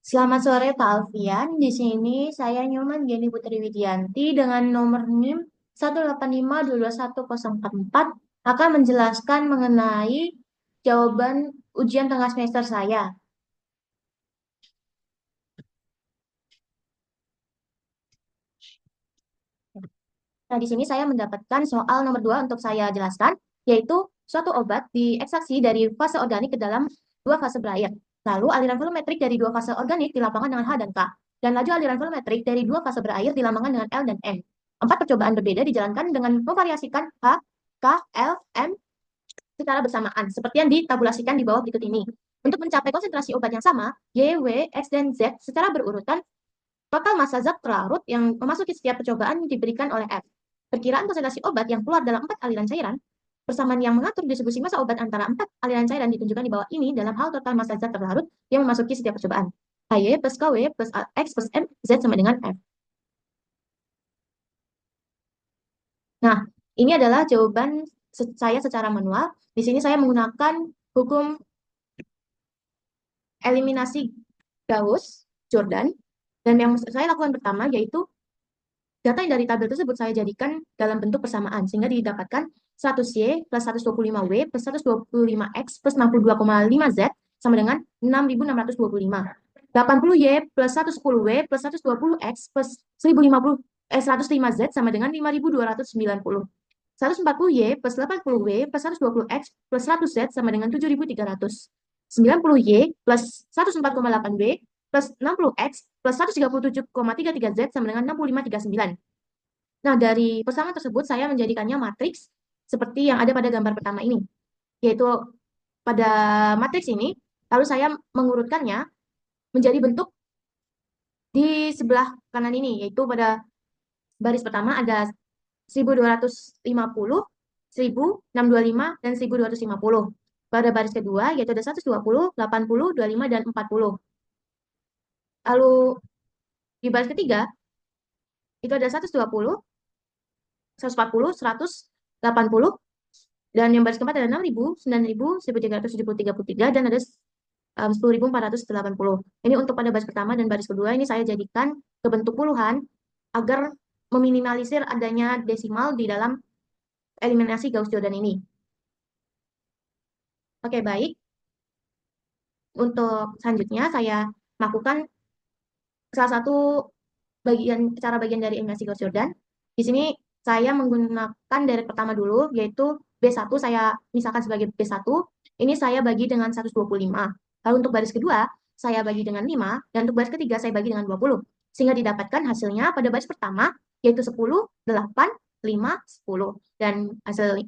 Selamat sore Pak Alfian. Di sini saya Nyoman Geni Putri Widianti dengan nomor NIM 185221044 akan menjelaskan mengenai jawaban ujian tengah semester saya. Nah, di sini saya mendapatkan soal nomor 2 untuk saya jelaskan, yaitu suatu obat diekstraksi dari fase organik ke dalam dua fase berair. Lalu aliran volumetrik dari dua fase organik dilapangkan dengan H dan K, dan laju aliran volumetrik dari dua fase berair dilambangkan dengan L dan M. Empat percobaan berbeda dijalankan dengan memvariasikan H, K, L, M secara bersamaan, seperti yang ditabulasikan di bawah berikut ini. Untuk mencapai konsentrasi obat yang sama, Y, W, X, dan Z secara berurutan, total massa zat terlarut yang memasuki setiap percobaan diberikan oleh F. Perkiraan konsentrasi obat yang keluar dalam empat aliran cairan, persamaan yang mengatur distribusi massa obat antara empat aliran cairan ditunjukkan di bawah ini dalam hal total massa zat terlarut yang memasuki setiap percobaan. HY plus KW plus X plus M, Z sama dengan F. Nah, ini adalah jawaban saya secara manual. Di sini saya menggunakan hukum eliminasi Gauss-Jordan. Dan yang saya lakukan pertama yaitu data yang dari tabel tersebut saya jadikan dalam bentuk persamaan, sehingga didapatkan 100Y plus 125W plus 125X plus 62,5Z sama dengan 6.625. 80Y plus 110W plus 120X plus 105Z sama dengan 5.290. 140Y plus 80W plus 120X plus 100Z sama dengan 7.300. 90Y plus 104,8W plus 60X plus 137,33Z sama dengan 6539. Nah, dari persamaan tersebut saya menjadikannya matriks seperti yang ada pada gambar pertama ini. Yaitu pada matriks ini, lalu saya mengurutkannya menjadi bentuk di sebelah kanan ini, yaitu pada baris pertama ada 1250, 1625, dan 1250. Pada baris kedua, yaitu ada 120, 80, 25, dan 40. Lalu di baris ketiga, itu ada 120, 140, 180, dan yang baris keempat ada 6.000, 9.000, 1.373, dan ada 10.480. Ini untuk pada baris pertama dan baris kedua ini saya jadikan ke bentuk puluhan agar meminimalisir adanya desimal di dalam eliminasi Gauss-Jordan ini. Oke, baik. Untuk selanjutnya saya lakukan salah satu cara bagian dari eliminasi Gauss-Jordan. Di sini saya menggunakan deret pertama dulu, yaitu B1 saya misalkan sebagai B1. Ini saya bagi dengan 125. Lalu untuk baris kedua, saya bagi dengan 5. Dan untuk baris ketiga, saya bagi dengan 20. Sehingga didapatkan hasilnya pada baris pertama, yaitu 10, 8, 5, 10. Dan hasil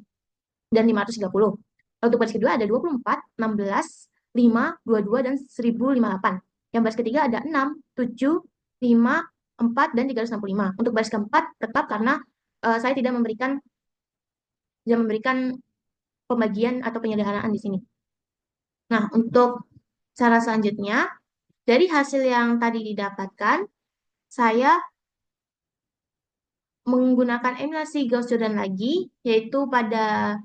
dan 530. Lalu untuk baris kedua ada 24, 16, 5, 22, dan 1058. Yang baris ketiga ada 6, 7, 5, 4, dan 365. Untuk baris keempat tetap karena saya tidak memberikan pembagian atau penyederhanaan di sini. Nah, untuk cara selanjutnya, dari hasil yang tadi didapatkan, saya menggunakan eliminasi Gauss-Jordan lagi, yaitu pada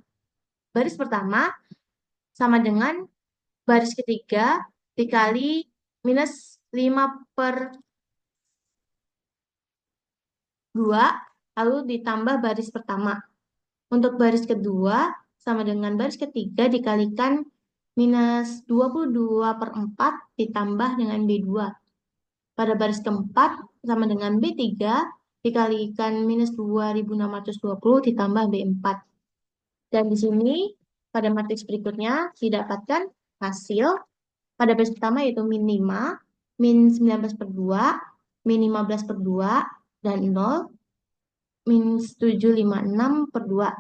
baris pertama sama dengan baris ketiga dikali minus 5/2, lalu ditambah baris pertama. Untuk baris kedua sama dengan baris ketiga dikalikan minus 22/4 ditambah dengan B2. Pada baris keempat sama dengan B3 dikalikan minus 2.620 ditambah B4. Dan di sini pada matriks berikutnya didapatkan hasil pada baris pertama yaitu min 5, min 19/2, min 15/2, dan 0, min 756/2.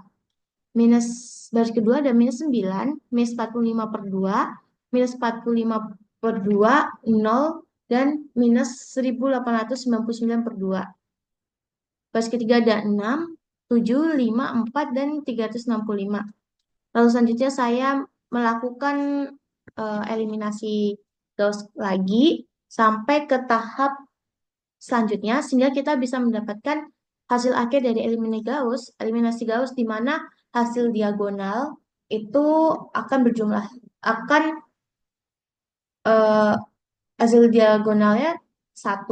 Minus baris kedua ada minus 9, minus 45/2, minus 45/2, 0, dan minus 1899/2. Baris ketiga ada 6, 7, 5, 4, dan 365. Lalu selanjutnya saya melakukan eliminasi Gauss lagi sampai ke tahap selanjutnya sehingga kita bisa mendapatkan hasil akhir dari eliminasi Gauss di mana hasil diagonal itu akan berjumlah akan eh, hasil diagonalnya 1,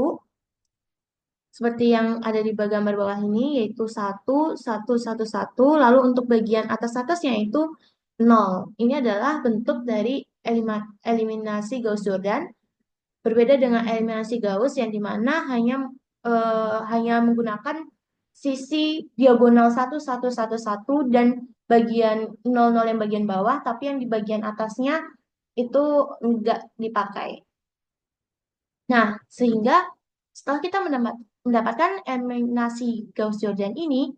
seperti yang ada di gambar bawah ini, yaitu 1, 1, 1, 1. Lalu untuk bagian atas-atasnya itu 0. Ini adalah bentuk dari eliminasi Gauss-Jordan. Berbeda dengan eliminasi Gauss yang dimana hanya menggunakan sisi diagonal 1, 1, 1, 1 dan bagian 0, 0 yang bagian bawah, tapi yang di bagian atasnya itu enggak dipakai. Nah, sehingga setelah kita mendapatkan eliminasi Gauss-Jordan ini,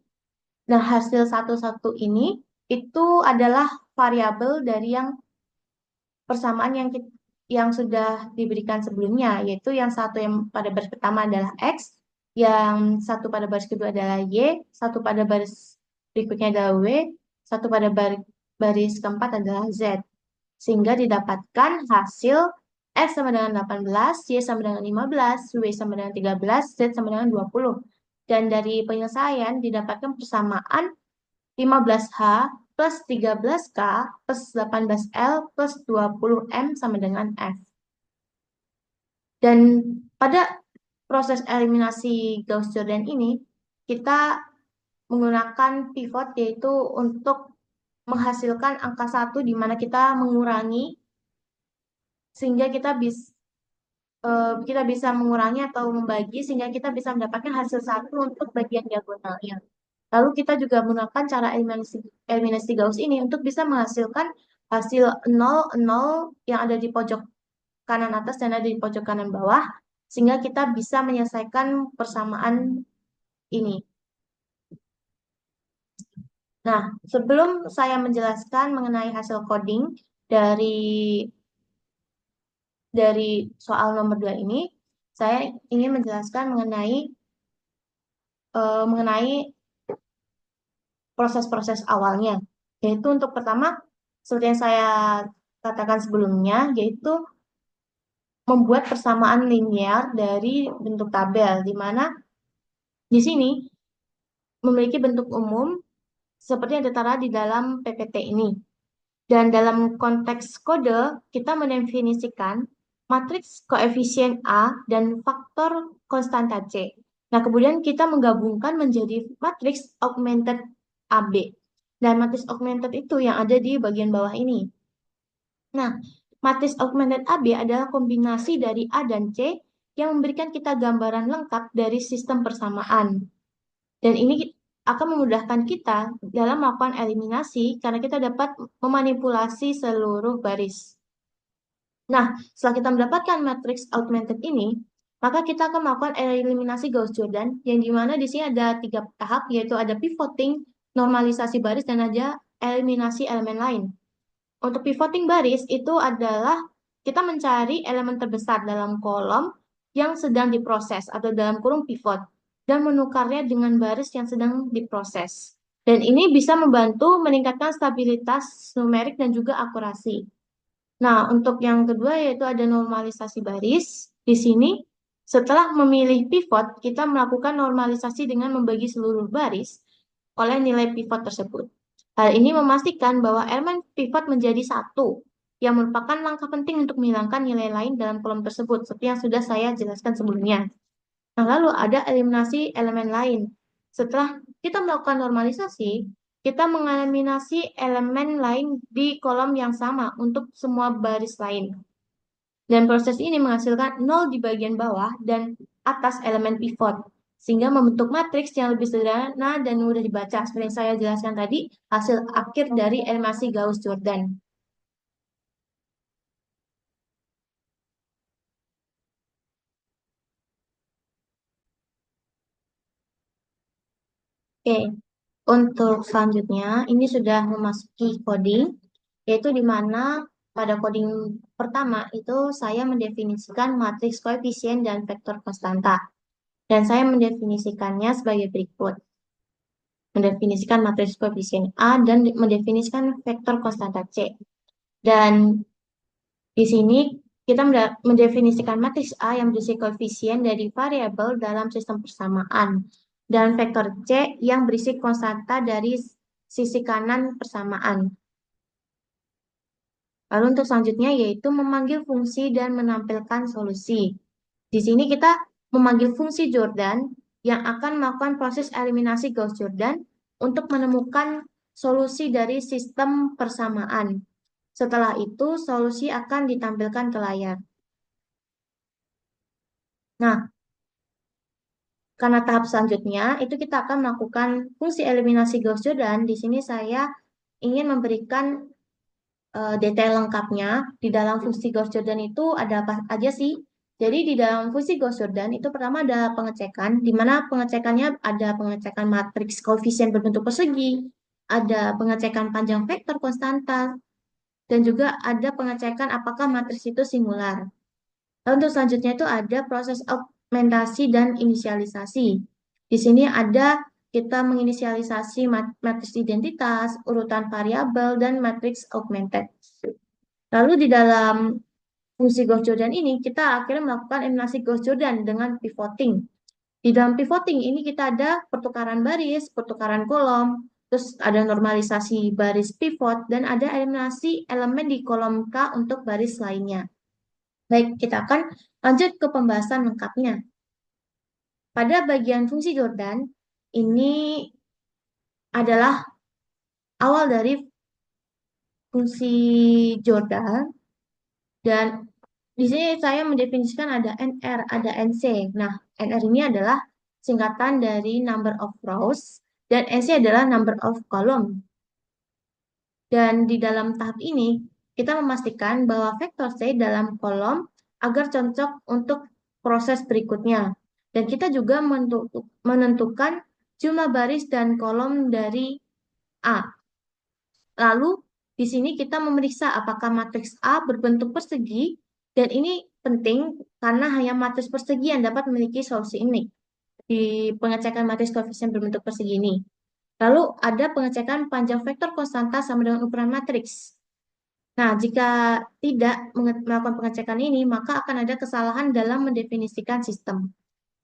nah hasil 1, 1 ini itu adalah variabel dari yang persamaan yang sudah diberikan sebelumnya, yaitu yang satu yang pada baris pertama adalah X, yang satu pada baris kedua adalah Y, satu pada baris berikutnya adalah W, satu pada baris keempat adalah Z. Sehingga didapatkan hasil X sama dengan 18, Y sama dengan 15, W sama dengan 13, Z sama dengan 20. Dan dari penyelesaian didapatkan persamaan 15H plus 13K plus 18L plus 20M sama dengan F. Dan pada proses eliminasi Gauss-Jordan ini, kita menggunakan pivot yaitu untuk menghasilkan angka 1 di mana kita mengurangi sehingga kita bisa mengurangi atau membagi sehingga kita bisa mendapatkan hasil 1 untuk bagian diagonalnya. Lalu kita juga menggunakan cara eliminasi Gauss ini untuk bisa menghasilkan hasil 0, 0 yang ada di pojok kanan atas dan ada di pojok kanan bawah, sehingga kita bisa menyelesaikan persamaan ini. Nah, sebelum saya menjelaskan mengenai hasil coding dari soal nomor 2 ini, saya ingin menjelaskan mengenai proses-proses awalnya. Yaitu untuk pertama, seperti yang saya katakan sebelumnya, yaitu membuat persamaan linear dari bentuk tabel, di mana di sini memiliki bentuk umum seperti yang tertera di dalam PPT ini. Dan dalam konteks kode, kita mendefinisikan matriks koefisien A dan faktor konstanta C. Nah, kemudian kita menggabungkan menjadi matriks augmented AB. Dan matriks augmented itu yang ada di bagian bawah ini. Nah, matriks augmented AB adalah kombinasi dari A dan C yang memberikan kita gambaran lengkap dari sistem persamaan. Dan ini akan memudahkan kita dalam melakukan eliminasi karena kita dapat memanipulasi seluruh baris. Nah, setelah kita mendapatkan matriks augmented ini, maka kita akan melakukan eliminasi Gauss-Jordan yang dimana di sini ada 3 tahap, yaitu ada pivoting, normalisasi baris, dan ada eliminasi elemen lain. Untuk pivoting baris itu adalah kita mencari elemen terbesar dalam kolom yang sedang diproses atau dalam kurung pivot dan menukarnya dengan baris yang sedang diproses. Dan ini bisa membantu meningkatkan stabilitas numerik dan juga akurasi. Nah, untuk yang kedua yaitu ada normalisasi baris. Di sini setelah memilih pivot, kita melakukan normalisasi dengan membagi seluruh baris oleh nilai pivot tersebut. Hal ini memastikan bahwa elemen pivot menjadi satu, yang merupakan langkah penting untuk menghilangkan nilai lain dalam kolom tersebut, seperti yang sudah saya jelaskan sebelumnya. Nah, lalu ada eliminasi elemen lain. Setelah kita melakukan normalisasi, kita mengeliminasi elemen lain di kolom yang sama untuk semua baris lain. Dan proses ini menghasilkan 0 di bagian bawah dan atas elemen pivot, sehingga membentuk matriks yang lebih sederhana dan mudah dibaca. Seperti yang saya jelaskan tadi, hasil akhir dari eliminasi Gauss-Jordan. Oke, untuk selanjutnya, ini sudah memasuki coding, yaitu di mana pada coding pertama itu saya mendefinisikan matriks koefisien dan vektor konstanta. Dan saya mendefinisikannya sebagai berikut. Mendefinisikan matriks koefisien A dan mendefinisikan vektor konstanta C. Dan di sini kita mendefinisikan matriks A yang berisi koefisien dari variabel dalam sistem persamaan dan vektor C yang berisi konstanta dari sisi kanan persamaan. Lalu untuk selanjutnya yaitu memanggil fungsi dan menampilkan solusi. Di sini kita memanggil fungsi Jordan yang akan melakukan proses eliminasi Gauss-Jordan untuk menemukan solusi dari sistem persamaan. Setelah itu, solusi akan ditampilkan ke layar. Nah, karena tahap selanjutnya itu kita akan melakukan fungsi eliminasi Gauss-Jordan. Di sini saya ingin memberikan detail lengkapnya. Di dalam fungsi Gauss-Jordan itu ada apa aja sih? Jadi di dalam fungsi Gauss-Jordan itu pertama ada pengecekan, di mana pengecekannya ada pengecekan matriks koefisien berbentuk persegi, ada pengecekan panjang vektor konstanta, dan juga ada pengecekan apakah matriks itu singular. Lalu untuk selanjutnya itu ada proses augmentasi dan inisialisasi. Di sini ada kita menginisialisasi matriks identitas, urutan variabel, dan matriks augmented. Lalu di dalam fungsi Gauss-Jordan ini, kita akhirnya melakukan eliminasi Gauss-Jordan dengan pivoting. Di dalam pivoting ini kita ada pertukaran baris, pertukaran kolom, terus ada normalisasi baris pivot, dan ada eliminasi elemen di kolom K untuk baris lainnya. Baik, kita akan lanjut ke pembahasan lengkapnya. Pada bagian fungsi Jordan, ini adalah awal dari fungsi Jordan, dan di sini saya mendefinisikan ada NR, ada NC. Nah, NR ini adalah singkatan dari number of rows, dan NC adalah number of column. Dan di dalam tahap ini, kita memastikan bahwa vektor C dalam kolom agar cocok untuk proses berikutnya. Dan kita juga menentukan jumlah baris dan kolom dari A. Lalu, di sini kita memeriksa apakah matriks A berbentuk persegi, dan ini penting karena hanya matriks persegi yang dapat memiliki solusi ini di pengecekan matriks koefisien berbentuk persegi ini. Lalu ada pengecekan panjang vektor konstanta sama dengan ukuran matriks. Nah, jika tidak melakukan pengecekan ini, maka akan ada kesalahan dalam mendefinisikan sistem.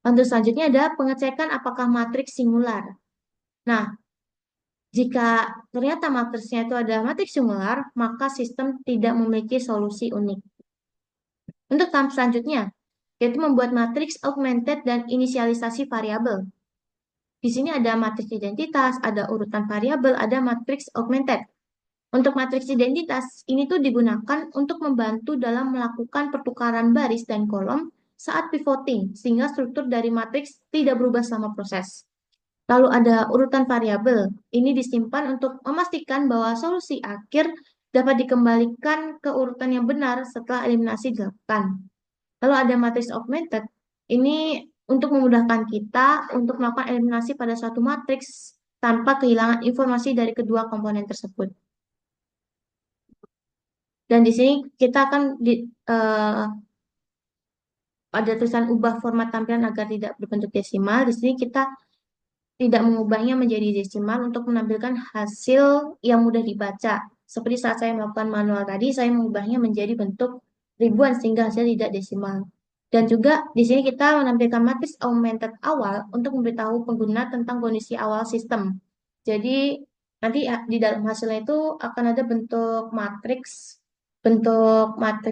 Untuk selanjutnya ada pengecekan apakah matriks singular. Nah, jika ternyata matriksnya itu ada matriks singular, maka sistem tidak memiliki solusi unik. Untuk tahap selanjutnya, yaitu membuat matriks augmented dan inisialisasi variabel. Di sini ada matriks identitas, ada urutan variabel, ada matriks augmented. Untuk matriks identitas, ini tuh digunakan untuk membantu dalam melakukan pertukaran baris dan kolom saat pivoting, sehingga struktur dari matriks tidak berubah selama proses. Lalu ada urutan variabel. Ini disimpan untuk memastikan bahwa solusi akhir dapat dikembalikan ke urutan yang benar setelah eliminasi dilakukan. Lalu ada matriks augmented. Ini untuk memudahkan kita untuk melakukan eliminasi pada suatu matriks tanpa kehilangan informasi dari kedua komponen tersebut. Dan di sini kita akan ada tulisan ubah format tampilan agar tidak berbentuk desimal. Di sini kita tidak mengubahnya menjadi desimal untuk menampilkan hasil yang mudah dibaca. Seperti saat saya melakukan manual tadi, saya mengubahnya menjadi bentuk ribuan sehingga hasil tidak desimal. Dan juga di sini kita menampilkan matriks augmented awal untuk memberitahu pengguna tentang kondisi awal sistem. Jadi nanti di dalam hasilnya itu akan ada bentuk matriks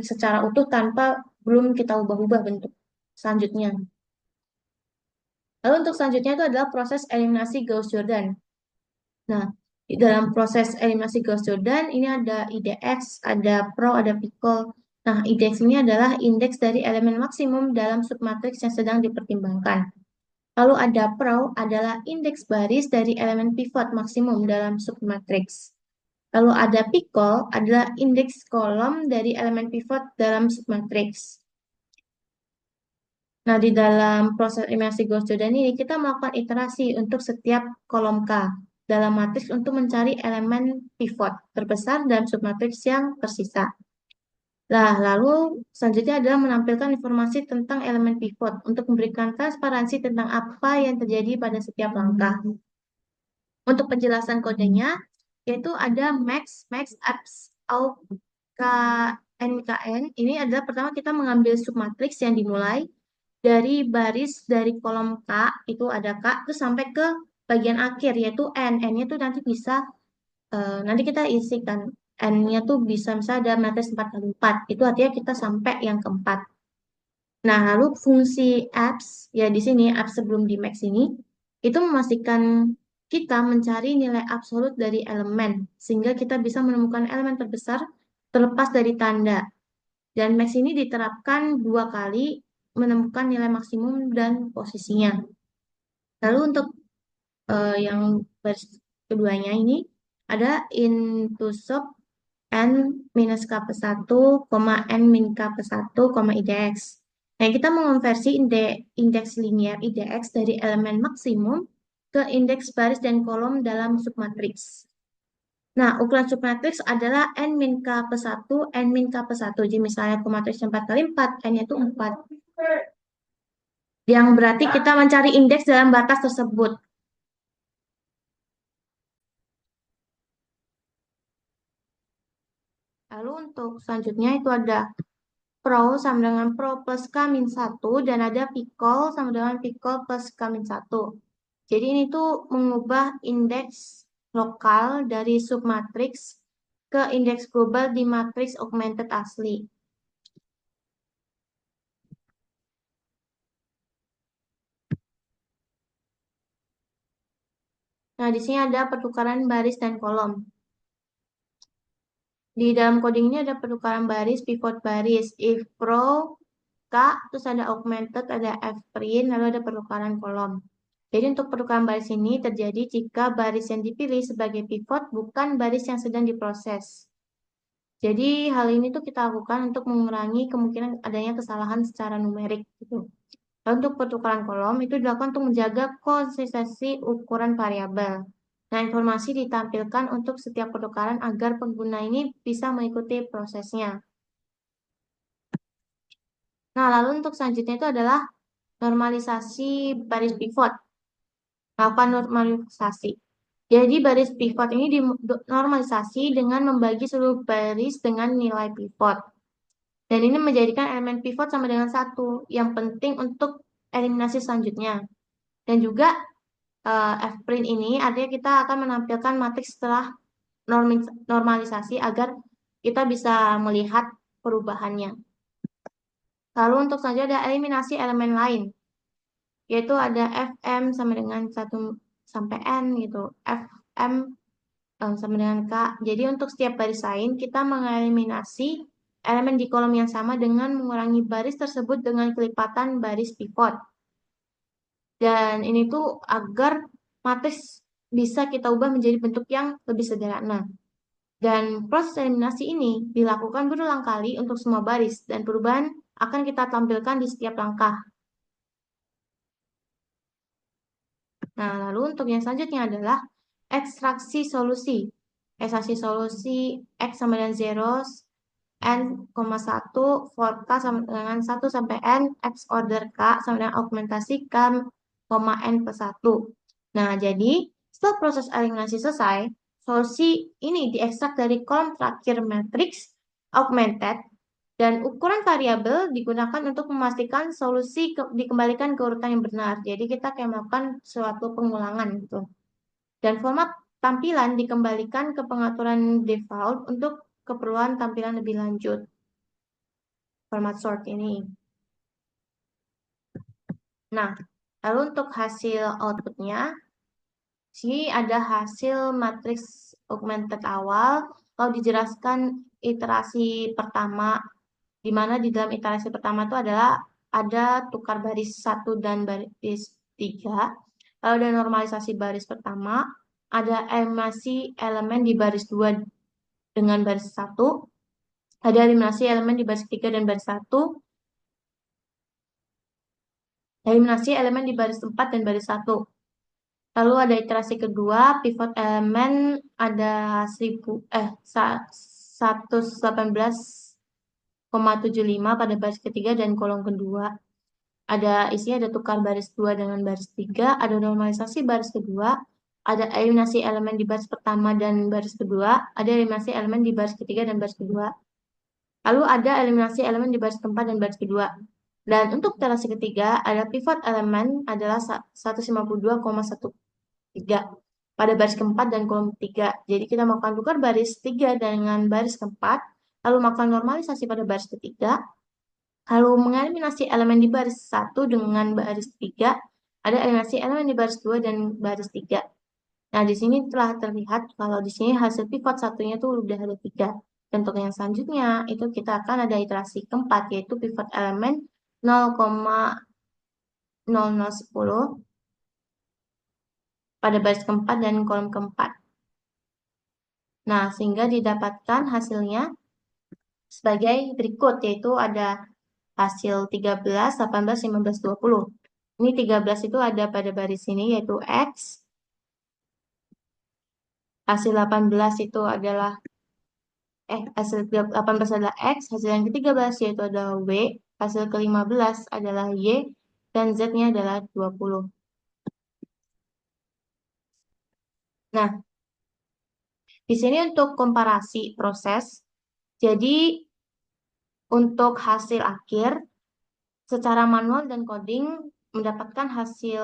secara utuh tanpa belum kita ubah-ubah bentuk selanjutnya. Lalu untuk selanjutnya itu adalah proses eliminasi Gauss-Jordan. Nah, di dalam proses eliminasi Gauss-Jordan ini ada IDX, ada Pro, ada Picol. Nah, IDX ini adalah indeks dari elemen maksimum dalam submatriks yang sedang dipertimbangkan. Lalu ada Pro adalah indeks baris dari elemen pivot maksimum dalam submatriks. Lalu ada Picol adalah indeks kolom dari elemen pivot dalam submatriks. Nah, di dalam proses eliminasi Gauss-Jordan ini, kita melakukan iterasi untuk setiap kolom K dalam matriks untuk mencari elemen pivot terbesar dalam submatriks yang tersisa. Nah, lalu selanjutnya adalah menampilkan informasi tentang elemen pivot untuk memberikan transparansi tentang apa yang terjadi pada setiap langkah. Untuk penjelasan kodenya, yaitu ada max, apps, out, k, nkn. Ini adalah pertama kita mengambil submatriks yang dimulai dari baris dari kolom K, itu ada K, terus sampai ke bagian akhir, yaitu N. N-nya itu nanti bisa, nanti kita isikan N-nya tuh bisa misalnya ada matris 4 kali 4. Itu artinya kita sampai yang keempat. Nah, lalu fungsi apps, ya di sini apps sebelum di max ini, itu memastikan kita mencari nilai absolut dari elemen, sehingga kita bisa menemukan elemen terbesar terlepas dari tanda. Dan max ini diterapkan 2 kali menemukan nilai maksimum dan posisinya. Lalu untuk yang baris keduanya ini ada into sub n minus k plus 1, n min k plus 1, IDX. Nah, kita mengonversi indeks linear IDX dari elemen maksimum ke indeks baris dan kolom dalam submatriks. Nah, ukuran submatriks adalah n min k plus 1, n min k plus 1. Jadi misalnya aku matriks 4 kali 4, n-nya itu 4. Yang berarti kita mencari indeks dalam batas tersebut. Lalu untuk selanjutnya itu ada Pro sama dengan Pro plus K min 1 dan ada Picol sama dengan Picol plus K min 1. Jadi ini tuh mengubah indeks lokal dari submatriks ke indeks global di matriks augmented asli. Nah, di sini ada pertukaran baris dan kolom. Di dalam coding ini ada pertukaran baris, pivot baris, if pro, K, terus ada augmented, ada F print, lalu ada pertukaran kolom. Jadi untuk pertukaran baris ini terjadi jika baris yang dipilih sebagai pivot bukan baris yang sedang diproses. Jadi hal ini tuh kita lakukan untuk mengurangi kemungkinan adanya kesalahan secara numerik gitu. Lalu untuk pertukaran kolom itu dilakukan untuk menjaga konsistensi ukuran variabel. Nah, informasi ditampilkan untuk setiap pertukaran agar pengguna ini bisa mengikuti prosesnya. Nah, lalu untuk selanjutnya itu adalah normalisasi baris pivot. Lakukan normalisasi. Jadi baris pivot ini dinormalisasi dengan membagi seluruh baris dengan nilai pivot. Dan ini menjadikan elemen pivot sama dengan 1 yang penting untuk eliminasi selanjutnya. Dan juga F-print ini artinya kita akan menampilkan matriks setelah normalisasi agar kita bisa melihat perubahannya. Lalu untuk selanjutnya ada eliminasi elemen lain, yaitu ada Fm sama dengan 1 sampai N gitu. Fm sama dengan K. Jadi untuk setiap baris lain, kita mengeliminasi elemen di kolom yang sama dengan mengurangi baris tersebut dengan kelipatan baris pivot. Dan ini tuh agar matriks bisa kita ubah menjadi bentuk yang lebih sederhana. Dan proses eliminasi ini dilakukan berulang kali untuk semua baris, dan perubahan akan kita tampilkan di setiap langkah. Nah, lalu untuk yang selanjutnya adalah ekstraksi solusi. Ekstraksi solusi X sama dengan 0, N, 1, for K sama dengan 1 sampai N, X order K sama dengan augmentasi K, N plus 1. Nah, jadi setelah proses eliminasi selesai, solusi ini diekstrak dari kolom terakhir matriks augmented dan ukuran variabel digunakan untuk memastikan solusi dikembalikan ke urutan yang benar. Jadi kita kayak melakukan suatu pengulangan gitu. Dan format tampilan dikembalikan ke pengaturan default untuk keperluan tampilan lebih lanjut. Format sort ini. Nah, lalu untuk hasil outputnya, sini ada hasil matriks augmented awal. Kalau dijelaskan iterasi pertama, di mana di dalam iterasi pertama itu adalah ada tukar baris 1 dan baris 3. Lalu ada normalisasi baris pertama, ada eliminasi elemen di baris 2 dengan baris 1, ada eliminasi elemen di baris 3 dan baris 1, eliminasi elemen di baris 4 dan baris 1. Lalu ada iterasi kedua, pivot elemen ada 118,75 pada baris ketiga dan kolom kedua. Ada tukar baris 2 dengan baris 3, ada normalisasi baris kedua, ada eliminasi elemen di baris pertama dan baris kedua, ada eliminasi elemen di baris ketiga dan baris kedua. Lalu ada eliminasi elemen di baris keempat dan baris kedua. Dan untuk iterasi ketiga, ada pivot elemen adalah 152,13. pada baris keempat dan kolom ketiga. Jadi kita melakukan tukar baris 3 dengan baris keempat, lalu melakukan normalisasi pada baris ketiga, lalu mengeliminasi elemen di baris 1 dengan baris 3, ada eliminasi elemen di baris 2 dan baris 3. Nah, di sini telah terlihat kalau di sini hasil pivot satunya tuh udah ada 3. Dan untuk yang selanjutnya, itu kita akan ada iterasi keempat, yaitu pivot elemen 0,0010 pada baris keempat dan kolom keempat. Nah, sehingga didapatkan hasilnya sebagai berikut, yaitu ada hasil 13, 18, 15, 20. Ini 13 itu ada pada baris ini, yaitu X. Hasil 18 itu adalah hasil 18 adalah X, hasil yang ke-13 yaitu adalah W, hasil ke-15 adalah Y, dan Z-nya adalah 20. Nah, di sini untuk komparasi proses, jadi untuk hasil akhir, secara manual dan coding mendapatkan hasil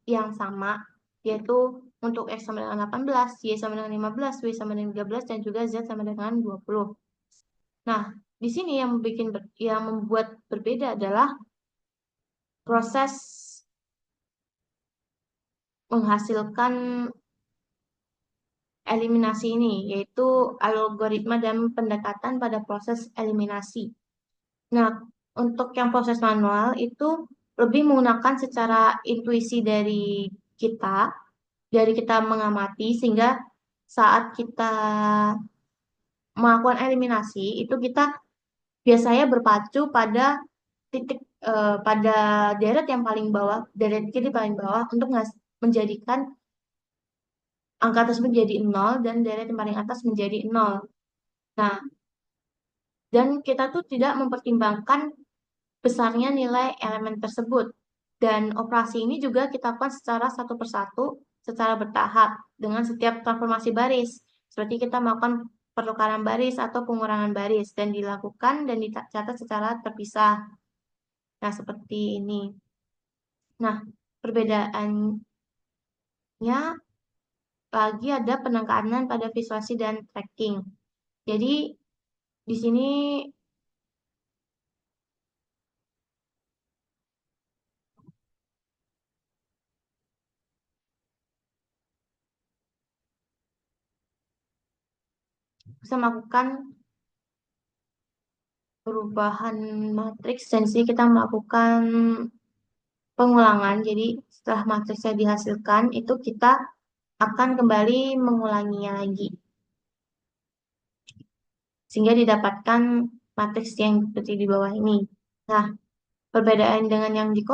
yang sama, yaitu untuk X sama dengan 18, Y sama dengan 15, W sama dengan 13, dan juga Z sama dengan 20. Nah, di sini yang membuat berbeda adalah proses menghasilkan eliminasi ini, yaitu algoritma dan pendekatan pada proses eliminasi. Nah, untuk yang proses manual itu lebih menggunakan secara intuisi dari kita mengamati, sehingga saat kita melakukan eliminasi, itu kita biasanya berpacu pada titik pada deret yang paling bawah, deret kiri paling bawah untuk menjadikan angka tersebut menjadi 0 dan deret yang paling atas menjadi 0. Nah, dan kita tuh tidak mempertimbangkan besarnya nilai elemen tersebut. Dan operasi ini juga kita lakukan secara satu persatu, secara bertahap dengan setiap transformasi baris. Seperti kita melakukan pertukaran baris atau pengurangan baris dan dilakukan dan dicatat secara terpisah. Nah, seperti ini. Nah, perbedaannya lagi ada penekanan pada visualisasi dan tracking. Jadi, di sini bisa melakukan perubahan matriks dan di sini kita melakukan pengulangan. Jadi setelah matriksnya dihasilkan, itu kita akan kembali mengulanginya lagi. Sehingga didapatkan matriks yang seperti di bawah ini. Nah, perbedaan dengan yang di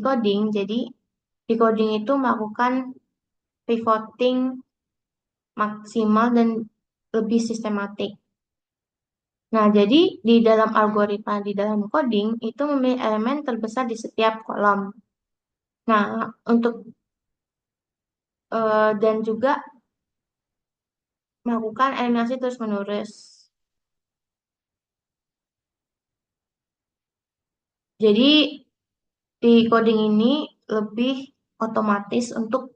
coding, jadi di coding itu melakukan pivoting maksimal dan lebih sistematik. Nah, jadi di dalam algoritma, di dalam coding, itu memilih elemen terbesar di setiap kolom. Nah, untuk dan juga melakukan eliminasi terus-menerus. Jadi di coding ini lebih otomatis untuk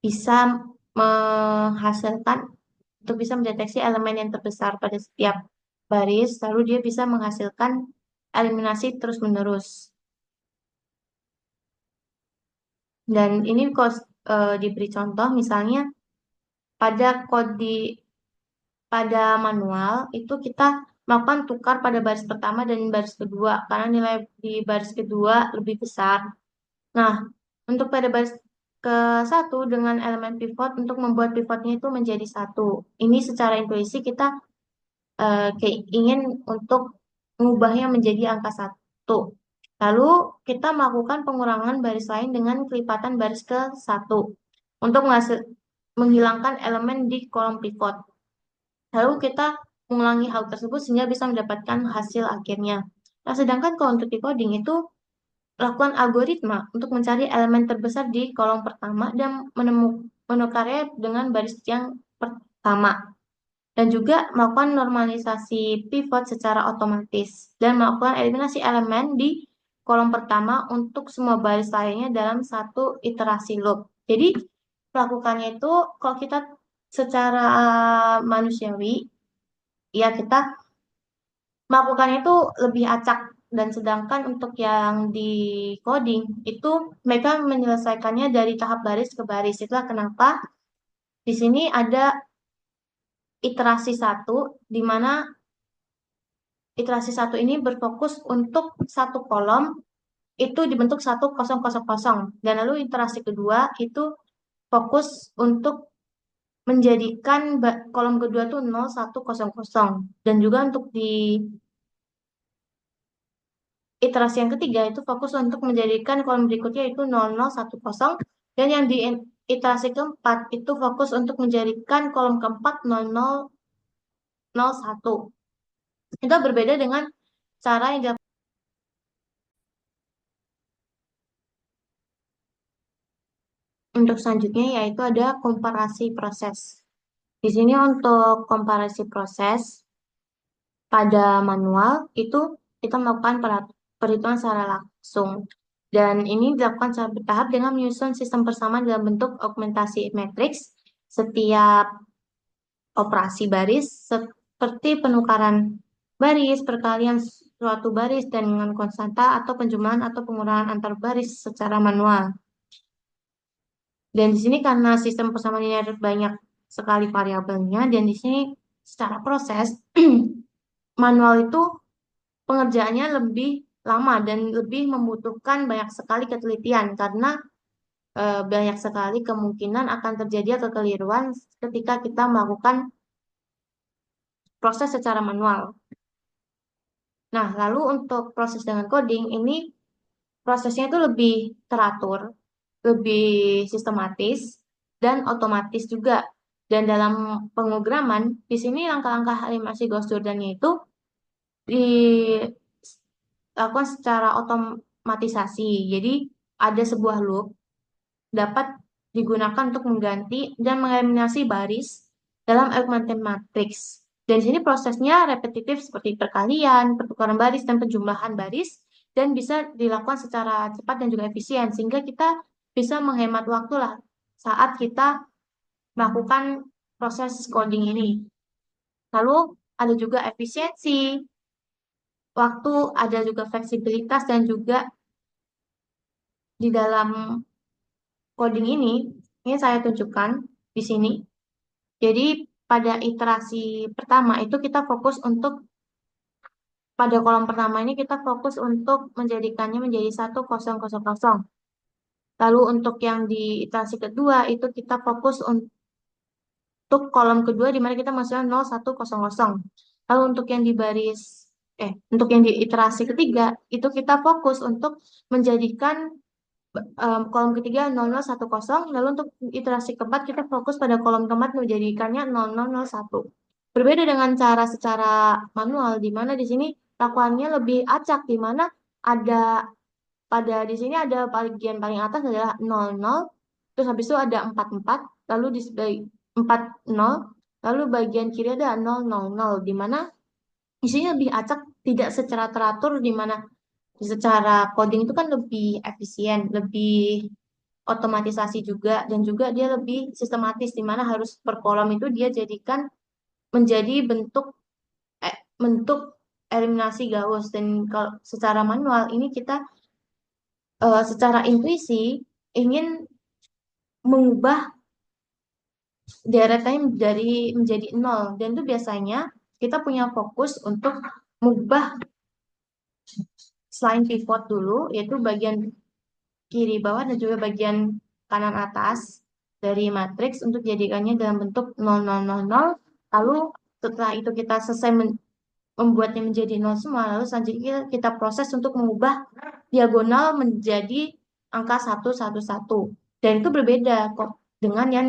bisa menghasilkan, untuk bisa mendeteksi elemen yang terbesar pada setiap baris, lalu dia bisa menghasilkan eliminasi terus-menerus. Dan ini diberi contoh misalnya pada pada manual itu kita melakukan tukar pada baris pertama dan baris kedua karena nilai di baris kedua lebih besar. Nah, untuk pada baris ke satu dengan elemen pivot untuk membuat pivotnya itu menjadi satu. Ini secara intuisi kita ingin untuk mengubahnya menjadi angka satu. Lalu kita melakukan pengurangan baris lain dengan kelipatan baris ke satu untuk menghilangkan elemen di kolom pivot. Lalu kita mengulangi hal tersebut sehingga bisa mendapatkan hasil akhirnya. Nah, sedangkan kalau untuk decoding itu lakukan algoritma untuk mencari elemen terbesar di kolom pertama dan menukarnya dengan baris yang pertama. Dan juga melakukan normalisasi pivot secara otomatis dan melakukan eliminasi elemen di kolom pertama untuk semua baris lainnya dalam satu iterasi loop. Jadi, melakukannya itu kalau kita secara manusiawi, ya kita melakukannya itu lebih acak dan sedangkan untuk yang di coding itu mereka menyelesaikannya dari tahap baris ke baris. Itulah kenapa di sini ada iterasi satu di mana iterasi satu ini berfokus untuk satu kolom itu dibentuk 1000 dan lalu iterasi kedua itu fokus untuk menjadikan kolom kedua tuh 0100 dan juga untuk di iterasi yang ketiga itu fokus untuk menjadikan kolom berikutnya itu 0010 dan yang di iterasi keempat itu fokus untuk menjadikan kolom keempat 0001. Itu berbeda dengan cara yang dilakukan untuk selanjutnya yaitu ada komparasi proses. Di sini untuk komparasi proses pada manual itu kita melakukan perhitungan secara langsung. Dan ini dilakukan secara bertahap dengan menyusun sistem persamaan dalam bentuk augmentasi matriks setiap operasi baris seperti penukaran baris, perkalian suatu baris dengan konstanta atau penjumlahan atau pengurangan antar baris secara manual. Dan di sini karena sistem persamaan ini ada banyak sekali variabelnya dan di sini secara proses manual itu pengerjaannya lebih lama dan lebih membutuhkan banyak sekali ketelitian karena banyak sekali kemungkinan akan terjadi kekeliruan ketika kita melakukan proses secara manual. Nah, lalu untuk proses dengan coding ini prosesnya itu lebih teratur, lebih sistematis dan otomatis juga. Dan dalam pemrograman, di sini langkah-langkah animasi Gauss Jordan-nya itu dilakukan secara otomatisasi. Jadi ada sebuah loop dapat digunakan untuk mengganti dan mengeliminasi baris dalam augmented matrix. Dan di sini prosesnya repetitif seperti perkalian, pertukaran baris, dan penjumlahan baris, dan bisa dilakukan secara cepat dan juga efisien, sehingga kita bisa menghemat waktu lah saat kita melakukan proses coding ini. Lalu ada juga efisiensi, waktu, ada juga fleksibilitas, dan juga di dalam coding ini saya tunjukkan di sini. Jadi pada iterasi pertama itu kita fokus untuk pada kolom pertama ini kita fokus untuk menjadikannya menjadi 1000. Lalu untuk yang di iterasi kedua itu kita fokus untuk kolom kedua di mana kita masukkan 0100. Lalu untuk yang di untuk yang di iterasi ketiga itu kita fokus untuk menjadikan kolom ketiga 0010, lalu untuk iterasi keempat kita fokus pada kolom keempat menjadikannya 0001. Berbeda dengan cara secara manual di mana di sini lakukannya lebih acak di mana ada di sini ada bagian paling atas adalah 00, terus habis itu ada 44, lalu di 40, lalu bagian kiri ada 000 di mana di sini lebih acak, tidak secara teratur di mana secara coding itu kan lebih efisien, lebih otomatisasi juga dan juga dia lebih sistematis di mana harus per kolom itu dia jadikan menjadi bentuk eliminasi Gauss dan kalau secara manual ini kita secara intuisi ingin mengubah deretannya dari menjadi nol dan itu biasanya kita punya fokus untuk mengubah selain pivot dulu yaitu bagian kiri bawah dan juga bagian kanan atas dari matriks untuk jadikannya dalam bentuk 0000. Lalu setelah itu kita selesai membuatnya menjadi nol semua, lalu selanjutnya kita proses untuk mengubah diagonal menjadi angka 111. Dan itu berbeda kok dengan yang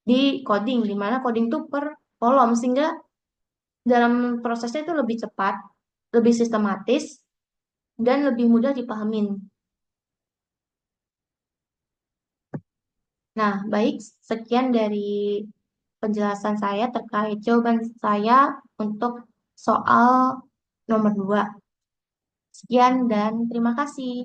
di coding, di mana coding itu per kolom sehingga dalam prosesnya itu lebih cepat, lebih sistematis, dan lebih mudah dipahamin. Nah, baik, sekian dari penjelasan saya terkait jawaban saya untuk soal nomor 2. Sekian dan terima kasih.